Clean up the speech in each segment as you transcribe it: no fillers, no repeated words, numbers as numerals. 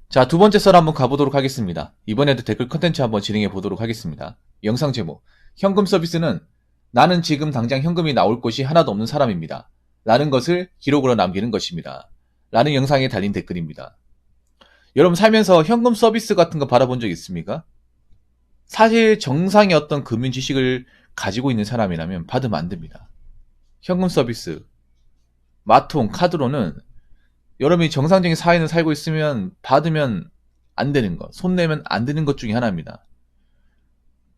자, 두 번째 썰 한번 가보도록 하겠습니다. 이번에도 댓글 컨텐츠 한번 진행해 보도록 하겠습니다. 영상 제목. 현금 서비스는 나는 지금 당장 현금이 나올 곳이 하나도 없는 사람입니다. 라는 것을 기록으로 남기는 것입니다. 라는 영상에 달린 댓글입니다. 여러분 살면서 현금 서비스 같은 거 받아본 적 있습니까? 사실 정상의 어떤 금융 지식을 가지고 있는 사람이라면 받으면 안 됩니다. 현금 서비스, 마통, 카드로는 여러분이 정상적인 사회를 살고 있으면 받으면 안 되는 것, 손 내면 안 되는 것 중에 하나입니다.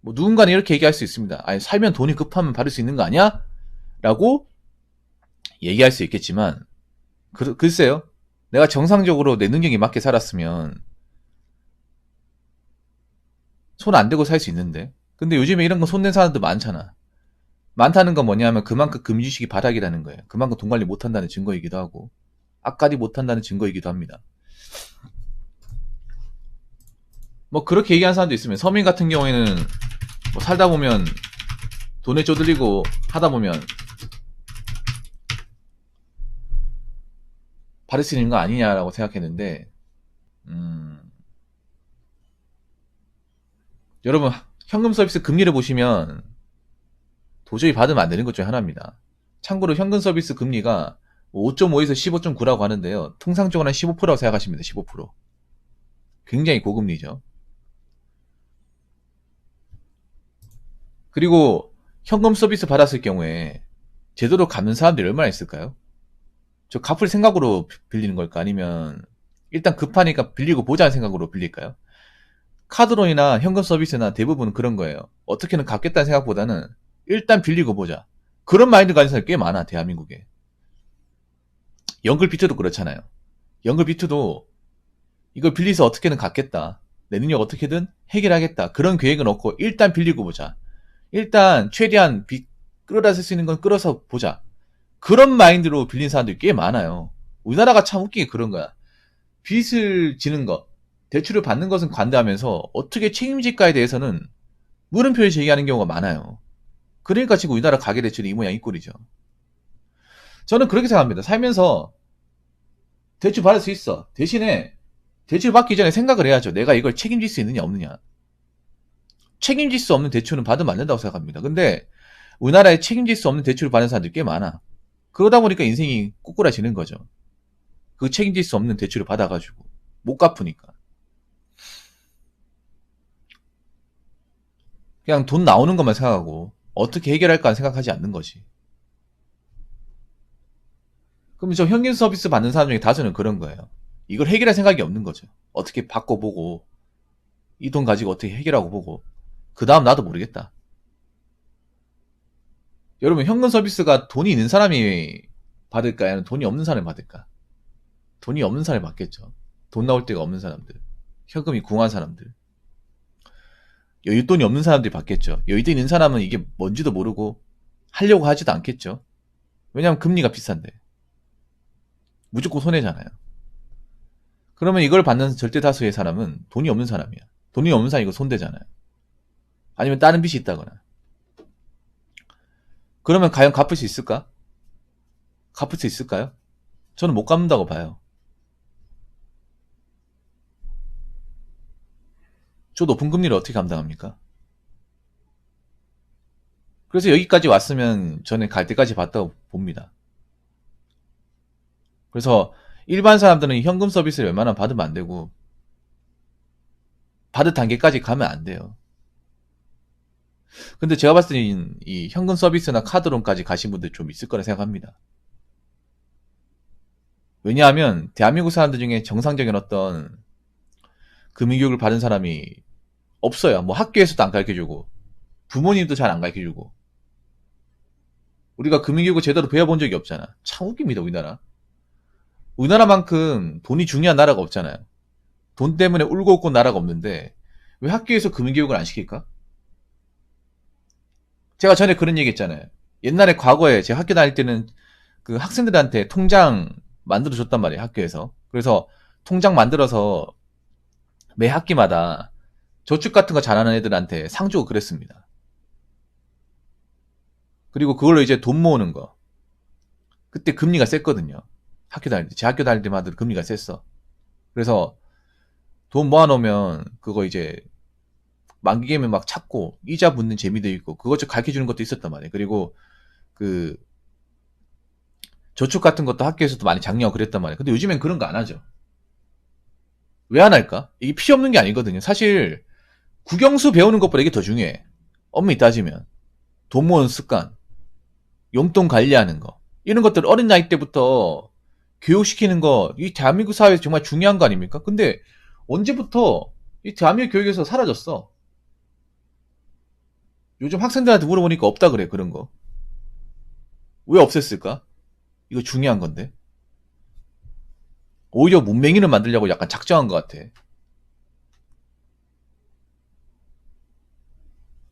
뭐 누군가는 이렇게 얘기할 수 있습니다. 아니 살면 돈이 급하면 받을 수 있는 거 아니야? 라고 얘기할 수 있겠지만 글쎄요. 내가 정상적으로 내 능력에 맞게 살았으면 손 안 대고 살 수 있는데. 근데 요즘에 이런 거 손 댄 사람들 많잖아. 많다는 건 뭐냐면 그만큼 금융지식이 바닥이라는 거예요. 그만큼 돈 관리 못한다는 증거이기도 하고 앞가리 못한다는 증거이기도 합니다. 뭐 그렇게 얘기하는 사람도 있으면 서민 같은 경우에는 뭐 살다 보면 돈에 쪼들리고 하다 보면 받을 수 있는 거 아니냐라고 생각했는데 여러분 현금 서비스 금리를 보시면 도저히 받으면 안 되는 것 중에 하나입니다. 참고로 현금 서비스 금리가 5.5에서 15.9라고 하는데요. 통상적으로 한 15%라고 생각하시면 돼요. 15%. 굉장히 고금리죠. 그리고 현금 서비스 받았을 경우에 제대로 갚는 사람들이 얼마나 있을까요? 저 갚을 생각으로 빌리는 걸까? 아니면 일단 급하니까 빌리고 보자는 생각으로 빌릴까요? 카드론이나 현금 서비스나 대부분 그런 거예요. 어떻게든 갚겠다는 생각보다는 일단 빌리고 보자. 그런 마인드 가진 사람이 꽤 많아, 대한민국에. 연글비트도 그렇잖아요. 연글비트도 이걸 빌려서 어떻게든 갚겠다. 내 능력 어떻게든 해결하겠다. 그런 계획은 없고 일단 빌리고 보자. 일단 최대한 빚 끌어다 쓸 수 있는 건 끌어서 보자. 그런 마인드로 빌린 사람들이 꽤 많아요. 우리나라가 참 웃기게 그런 거야. 빚을 지는 것, 대출을 받는 것은 관대하면서 어떻게 책임질까에 대해서는 물음표를 제기하는 경우가 많아요. 그러니까 지금 우리나라 가계대출이 이 모양 이 꼴이죠. 저는 그렇게 생각합니다. 살면서 대출 받을 수 있어. 대신에 대출 받기 전에 생각을 해야죠. 내가 이걸 책임질 수 있느냐 없느냐. 책임질 수 없는 대출은 받으면 안 된다고 생각합니다. 근데 우리나라에 책임질 수 없는 대출을 받는 사람들이 꽤 많아. 그러다 보니까 인생이 꼬꾸라지는 거죠. 그 책임질 수 없는 대출을 받아가지고 못 갚으니까. 그냥 돈 나오는 것만 생각하고 어떻게 해결할까 생각하지 않는 거지. 그럼 저 현금 서비스 받는 사람 중에 다수는 그런 거예요. 이걸 해결할 생각이 없는 거죠. 어떻게 바꿔보고 이 돈 가지고 어떻게 해결하고 보고 그 다음 나도 모르겠다. 여러분 현금 서비스가 돈이 있는 사람이 받을까요? 아니면 돈이 없는 사람이 받을까? 돈이 없는 사람이 받겠죠. 돈 나올 데가 없는 사람들. 현금이 궁한 사람들. 여윳돈이 없는 사람들이 받겠죠. 여윳돈 있는 사람은 이게 뭔지도 모르고 하려고 하지도 않겠죠. 왜냐하면 금리가 비싼데. 무조건 손해잖아요. 그러면 이걸 받는 절대 다수의 사람은 돈이 없는 사람이야. 돈이 없는 사람이 이거 손대잖아요. 아니면 다른 빚이 있다거나. 그러면 과연 갚을 수 있을까? 갚을 수 있을까요? 저는 못 갚는다고 봐요. 저 높은 금리를 어떻게 감당합니까? 그래서 여기까지 왔으면 저는 갈 때까지 봤다고 봅니다. 그래서 일반 사람들은 현금 서비스를 웬만하면 받으면 안 되고 받을 단계까지 가면 안 돼요. 근데 제가 봤을 때는 이 현금 서비스나 카드론까지 가신 분들 좀 있을 거라 생각합니다. 왜냐하면 대한민국 사람들 중에 정상적인 어떤 금융교육을 받은 사람이 없어요. 뭐 학교에서도 안 가르쳐주고 부모님도 잘 안 가르쳐주고 우리가 금융교육을 제대로 배워본 적이 없잖아. 참 웃깁니다 우리나라. 우리나라만큼 돈이 중요한 나라가 없잖아요. 돈 때문에 울고 웃고 나라가 없는데 왜 학교에서 금융교육을 안 시킬까? 제가 전에 그런 얘기 했잖아요. 옛날에 과거에 제가 학교 다닐 때는 그 학생들한테 통장 만들어 줬단 말이에요. 학교에서. 그래서 통장 만들어서 매 학기마다 저축 같은 거 잘하는 애들한테 상 주고 그랬습니다. 그리고 그걸로 이제 돈 모으는 거. 그때 금리가 셌거든요. 학교 다닐 때. 제 학교 다닐 때마다 금리가 셌어. 그래서 돈 모아놓으면 그거 이제 만기 되면 막 찾고 이자 붙는 재미도 있고 그것 좀 가르쳐주는 것도 있었단 말이에요. 그리고 그 저축 같은 것도 학교에서도 많이 장려하고 그랬단 말이에요. 근데 요즘엔 그런 거 안 하죠. 왜 안 할까? 이게 필요 없는 게 아니거든요. 사실 국영수 배우는 것보다 이게 더 중요해. 엄밀히 따지면 돈 모으는 습관, 용돈 관리하는 거 이런 것들 어린 나이 때부터 교육시키는 거 이 대한민국 사회에서 정말 중요한 거 아닙니까? 근데 언제부터 이 대한민국 교육에서 사라졌어? 요즘 학생들한테 물어보니까 없다 그래 그런 거. 왜 없앴을까? 이거 중요한 건데. 오히려 문맹이를 만들려고 약간 작정한 것 같아.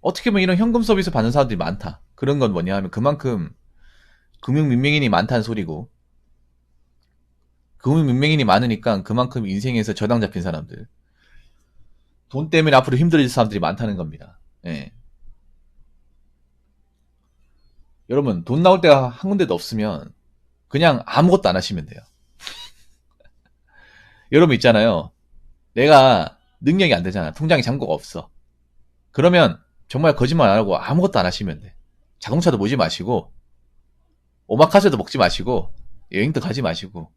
어떻게 보면 이런 현금 서비스 받는 사람들이 많다. 그런 건 뭐냐 하면 그만큼 금융 민맹인이 많다는 소리고 금융 민맹인이 많으니까 그만큼 인생에서 저당 잡힌 사람들 돈 때문에 앞으로 힘들어질 사람들이 많다는 겁니다. 예. 여러분 돈 나올 데가 한 군데도 없으면 그냥 아무것도 안 하시면 돼요. 여러분 있잖아요. 내가 능력이 안 되잖아. 통장에 잔고가 없어. 그러면 정말 거짓말 안 하고 아무것도 안 하시면 돼. 자동차도 모지 마시고 오마카세도 먹지 마시고 여행도 가지 마시고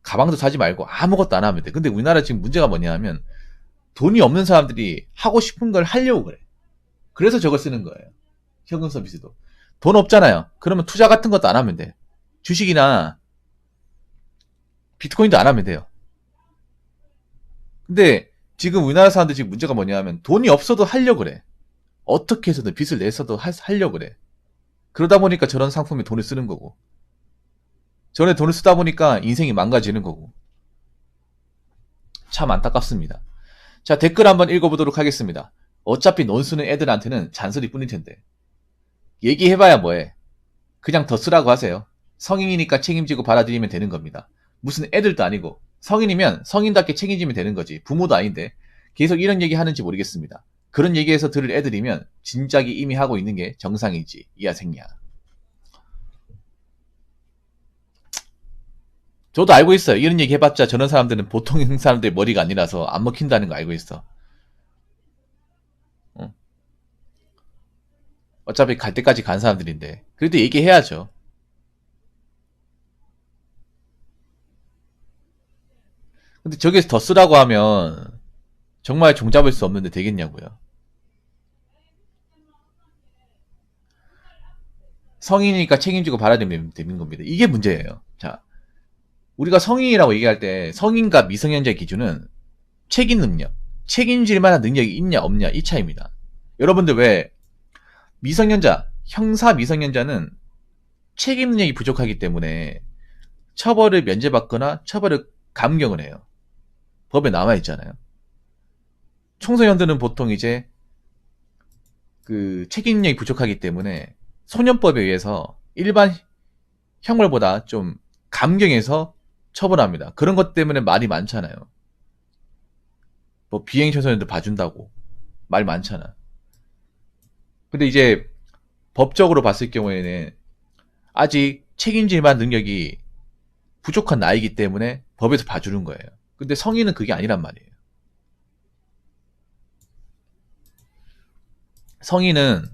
가방도 사지 말고 아무것도 안 하면 돼. 근데 우리나라 지금 문제가 뭐냐 하면 돈이 없는 사람들이 하고 싶은 걸 하려고 그래. 그래서 저걸 쓰는 거예요. 현금 서비스도. 돈 없잖아요. 그러면 투자 같은 것도 안 하면 돼. 주식이나 비트코인도 안 하면 돼요. 근데 지금 우리나라 사람들 지금 문제가 뭐냐 하면 돈이 없어도 하려고 그래. 어떻게 해서든 빚을 내서도 하려고 그래. 그러다 보니까 저런 상품에 돈을 쓰는 거고. 저런 돈을 쓰다 보니까 인생이 망가지는 거고. 참 안타깝습니다. 자, 댓글 한번 읽어보도록 하겠습니다. 어차피 논수는 애들한테는 잔소리뿐일 텐데. 얘기해봐야 뭐해. 그냥 더 쓰라고 하세요. 성인이니까 책임지고 받아들이면 되는 겁니다. 무슨 애들도 아니고 성인이면 성인답게 책임지면 되는 거지. 부모도 아닌데 계속 이런 얘기 하는지 모르겠습니다. 그런 얘기에서 들을 애들이면 진작에 이미 하고 있는 게 정상이지. 이하생야. 저도 알고 있어요. 이런 얘기 해봤자 저런 사람들은 보통 사람들 머리가 아니라서 안 먹힌다는 거 알고 있어. 어차피 갈 때까지 간 사람들인데. 그래도 얘기해야죠. 근데 저기서 더 쓰라고 하면 정말 종잡을 수 없는데 되겠냐고요. 성인이니까 책임지고 받아들이면 되는 겁니다. 이게 문제예요. 자, 우리가 성인이라고 얘기할 때 성인과 미성년자 기준은 책임 능력, 책임질 만한 능력이 있냐 없냐 이 차이입니다. 여러분들 왜 미성년자, 형사 미성년자는 책임 능력이 부족하기 때문에 처벌을 면제받거나 처벌을 감경을 해요. 법에 나와 있잖아요. 청소년들은 보통 이제 그 책임 능력이 부족하기 때문에 소년법에 의해서 일반 형벌보다 좀 감경해서 처벌합니다. 그런 것 때문에 말이 많잖아요. 뭐 비행 청소년들 봐준다고 말 많잖아. 근데 이제 법적으로 봤을 경우에는 아직 책임질 만한 능력이 부족한 나이기 때문에 법에서 봐주는 거예요. 근데 성인은 그게 아니란 말이에요. 성인은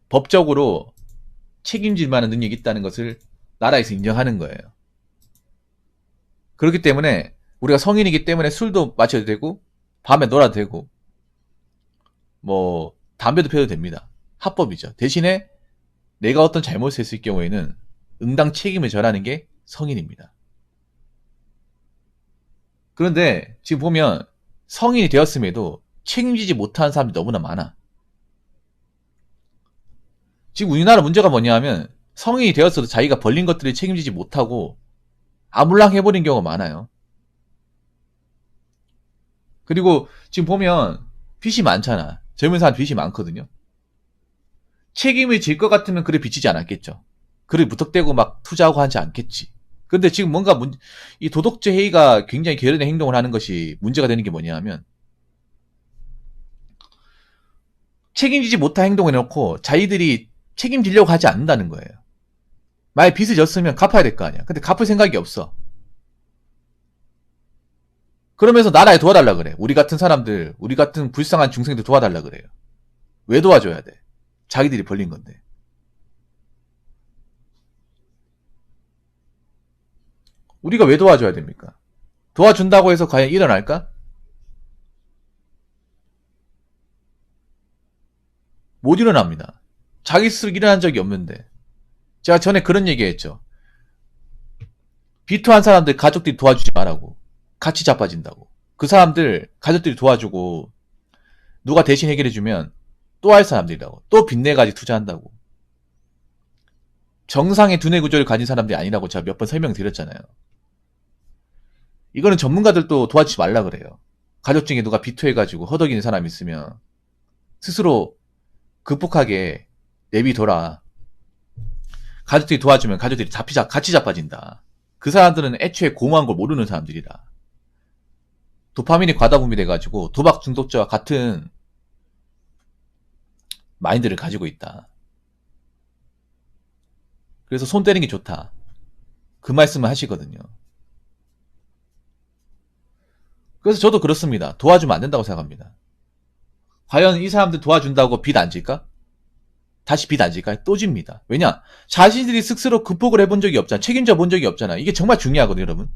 법적으로 책임질 만한 능력이 있다는 것을 나라에서 인정하는 거예요. 그렇기 때문에 우리가 성인이기 때문에 술도 마셔도 되고 밤에 놀아도 되고 뭐 담배도 피워도 됩니다. 합법이죠. 대신에 내가 어떤 잘못을 했을 경우에는 응당 책임을 져라는 게 성인입니다. 그런데 지금 보면 성인이 되었음에도 책임지지 못하는 사람이 너무나 많아. 지금 우리나라 문제가 뭐냐 하면 성인이 되었어도 자기가 벌린 것들을 책임지지 못하고 아물랑 해버린 경우가 많아요. 그리고 지금 보면 빚이 많잖아. 젊은 사람 빚이 많거든요. 책임을 질 것 같으면 그래 빚지지 않았겠죠. 그래 무턱대고 막 투자하고 하지 않겠지. 근데 지금 뭔가 이 도덕적 해이가 굉장히 게으른 행동을 하는 것이 문제가 되는 게 뭐냐 하면 책임지지 못한 행동을 해놓고 자기들이 책임지려고 하지 않는다는 거예요. 만약 빚을 졌으면 갚아야 될 거 아니야. 근데 갚을 생각이 없어. 그러면서 나라에 도와달라 그래. 우리 같은 사람들, 우리 같은 불쌍한 중생들 도와달라 그래요. 왜 도와줘야 돼? 자기들이 벌린 건데. 우리가 왜 도와줘야 됩니까? 도와준다고 해서 과연 일어날까? 못 일어납니다. 자기 스스로 일어난 적이 없는데. 제가 전에 그런 얘기 했죠. 비토한 사람들 가족들이 도와주지 말라고. 같이 자빠진다고. 그 사람들 가족들이 도와주고 누가 대신 해결해주면 또 할 사람들이라고. 또 빚내가지고 투자한다고. 정상의 두뇌 구조를 가진 사람들이 아니라고 제가 몇 번 설명드렸잖아요. 이거는 전문가들도 도와주지 말라 그래요. 가족 중에 누가 비토해가지고 허덕이는 사람이 있으면 스스로 극복하게 내비둬라. 가족들이 도와주면 가족들이 같이 자빠진다. 그 사람들은 애초에 고마운 걸 모르는 사람들이다. 도파민이 과다 분비돼가지고 도박 중독자와 같은 마인드를 가지고 있다. 그래서 손 떼는 게 좋다. 그 말씀을 하시거든요. 그래서 저도 그렇습니다. 도와주면 안 된다고 생각합니다. 과연 이 사람들 도와준다고 빚 안 질까? 다시 빚 안 질까? 또 집니다. 왜냐? 자신들이 스스로 극복을 해본 적이 없잖아. 책임져 본 적이 없잖아. 이게 정말 중요하거든요, 여러분.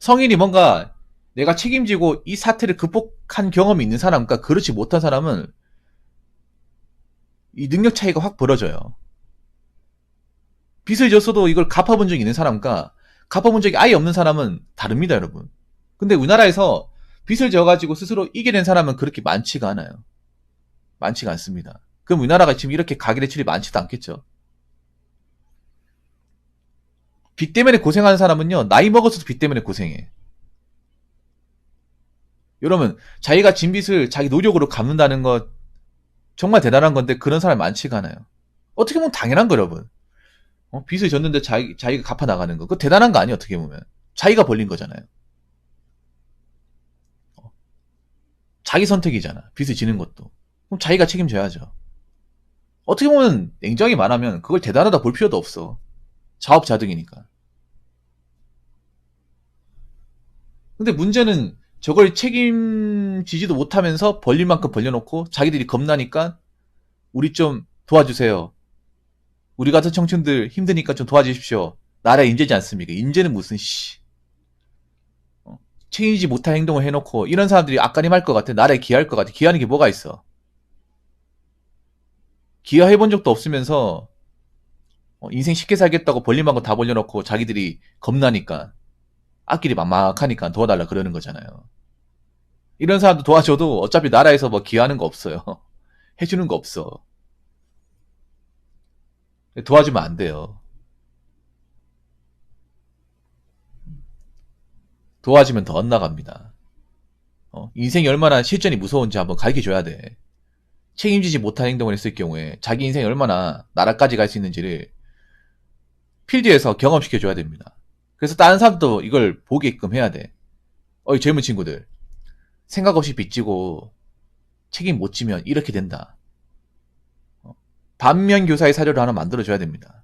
성인이 뭔가 내가 책임지고 이 사태를 극복한 경험이 있는 사람과 그렇지 못한 사람은 이 능력 차이가 확 벌어져요. 빚을 졌어도 이걸 갚아본 적이 있는 사람과 갚아본 적이 아예 없는 사람은 다릅니다, 여러분. 근데 우리나라에서 빚을 져가지고 스스로 이겨낸 사람은 그렇게 많지가 않아요. 많지가 않습니다. 그럼 우리나라가 지금 이렇게 가계 대출이 많지도 않겠죠. 빚 때문에 고생하는 사람은요, 나이 먹어서도 빚 때문에 고생해. 여러분, 자기가 진 빚을 자기 노력으로 갚는다는 것 정말 대단한 건데 그런 사람이 많지가 않아요. 어떻게 보면 당연한 거, 여러분. 빚을 졌는데 자기가 갚아 나가는 거. 그거 대단한 거 아니에요, 어떻게 보면. 자기가 벌린 거잖아요. 자기 선택이잖아. 빚을 지는 것도. 그럼 자기가 책임져야죠. 어떻게 보면 냉정히 말하면 그걸 대단하다 볼 필요도 없어. 자업자득이니까. 근데 문제는 저걸 책임지지도 못하면서 벌릴 만큼 벌려놓고 자기들이 겁나니까 우리 좀 도와주세요. 우리 같은 청춘들 힘드니까 좀 도와주십시오. 나라의 인재지 않습니까? 인재는 무슨 책임지지 못할 행동을 해놓고 이런 사람들이 앞가림할 것 같아. 나라에 기여할 것 같아. 기여하는 게 뭐가 있어? 기여해본 적도 없으면서 인생 쉽게 살겠다고 벌림한 거 다 벌려놓고 자기들이 겁나니까 앞길이 막막하니까 도와달라 그러는 거잖아요. 이런 사람도 도와줘도 어차피 나라에서 뭐 기여하는 거 없어요. 해주는 거 없어. 도와주면 안 돼요. 도와주면 더 엇나갑니다. 인생이 얼마나 실전이 무서운지 한번 가르쳐줘야 돼. 책임지지 못한 행동을 했을 경우에 자기 인생이 얼마나 나라까지 갈 수 있는지를 필드에서 경험시켜줘야 됩니다. 그래서 다른 사람도 이걸 보게끔 해야 돼. 어이 젊은 친구들, 생각 없이 빚지고 책임 못 지면 이렇게 된다. 반면 교사의 사료를 하나 만들어줘야 됩니다.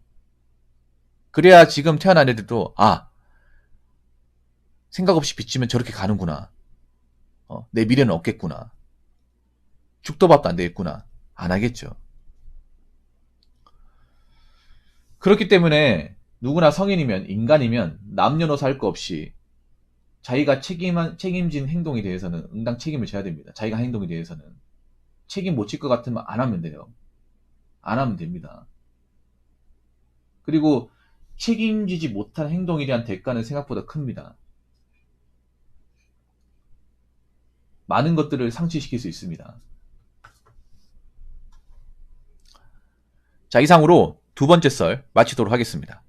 그래야 지금 태어난 애들도 생각 없이 빚지면 저렇게 가는구나. 내 미래는 없겠구나. 죽도 밥도 안 되겠구나. 안 하겠죠. 그렇기 때문에 누구나 성인이면 인간이면 남녀노소 할 거 없이 자기가 책임진 행동에 대해서는 응당 책임을 져야 됩니다. 자기가 한 행동에 대해서는 책임 못 질 것 같으면 안 하면 돼요. 안 하면 됩니다. 그리고 책임지지 못한 행동에 대한 대가는 생각보다 큽니다. 많은 것들을 상실시킬 수 있습니다. 자, 이상으로 두 번째 썰 마치도록 하겠습니다.